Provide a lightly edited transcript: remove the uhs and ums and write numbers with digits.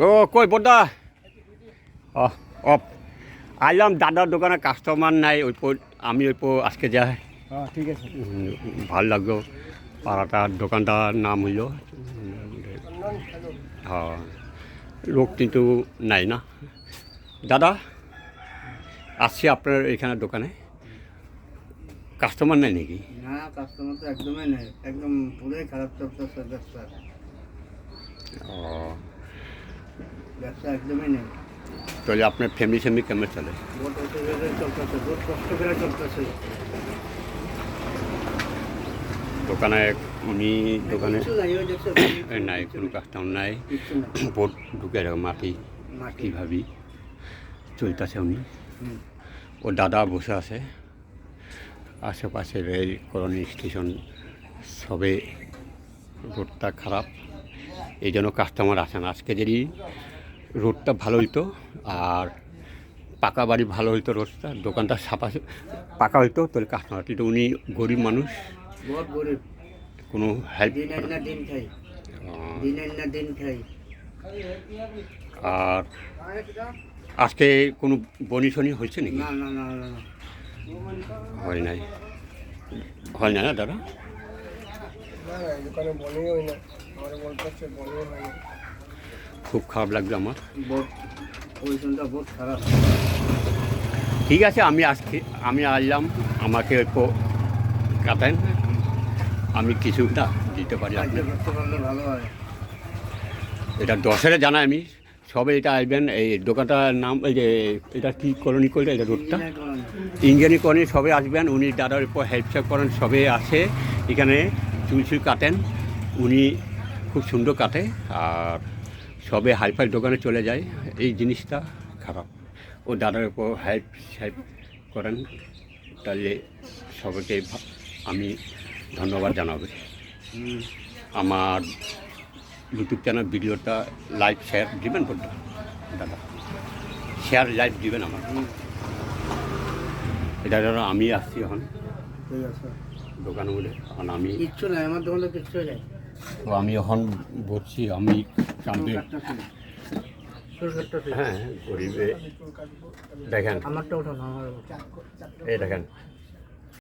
ও কই বড়দা অফ আইলাম দাদার দোকানে কাস্টমার নাই আমি আজকে যাই। ঠিক আছে। ভাল লাগলো পাড়াটার দোকানটার নাম হইল লোক কিন্তু নাই না। দাদা আসছি আপনার এখানে দোকানে, কাস্টমার নাই নাকি? না, কাস্টমার তো একদমই নেই, একদম পুরোই খারাপ চলতেছে ব্যবসা। ব্যবসা একদমই নেই। তাহলে আপনার ফ্যামিলি কেমন চলে? চলতেছে, বহুত কষ্ট করে চলতেছে দোকানে। উনি দোকানে নাই, নাই, কোনো কাস্টমার নাই, বোট ঢুকে মাটি কীভাবে চলতেছে উনি। ও দাদা বসে আছে আশেপাশে রেল কলোনি স্টেশন সবে, রোডটা খারাপ এই জন্য কাস্টমার আসে না। আজকে যদি রোডটা ভালো হইতো আর পাকা বাড়ি ভালো হইতো, রোডটা দোকানটা সাফা পাকা হইতো তাহলে কাস্টমার, কিন্তু উনি গরিব মানুষ, বহুত গরিব, কোনো হেল্প। দিন খাই। আর আজকে কোনো বনি শনি হয়েছে নাকি? না না না না, হয় নাই, হয় না দাদা? দোকানে বলেই হয় না, আমার বলতে বলেই হয় না। খুব খারাপ লাগলো আমার, পজিশনটা বহুত খারাপ। ঠিক আছে, আমি আসলাম, আমাকে একটু কাটেন, আমি কিছুটা দিতে পারি। আপনি করতে পারলে ভালো হয়। এটা 10-এর জানাই আমি, সবে এটা আসবেন। এই দোকানটার নাম এই যে এটা কী কলোনি করলে, এটা রোডটা ইঞ্জিনিয়ারিং কলোনি, সবে আসবেন। উনি দাদার উপর হেল্প করেন, সবে আসে এখানে চুল কাটেন, উনি খুব সুন্দর কাটে। আর সবে হাইফাই দোকানে চলে যায়, এই জিনিসটা খারাপ। ও দাদার উপর হেল্প করেন, তাহলে সবাইকে আমি ধন্যবাদ জানাবো। আমার ইউটিউব চ্যানেল ভিডিওটা লাইভ শেয়ার দিবেন বলতে দাদা, শেয়ার লাইভ দিবেন আমার। এটা ধরো আমি আসছি এখন ঠিক আছে দোকানে বলে, এখন আমি কিচ্ছু নাই, আমার দোকানে কিচ্ছু নাই। তো আমি এখন বলছি, আমি কান্দে। হ্যাঁ, গরিবে দেখেন, আমারটা ওঠো না, আমার এই দেখেন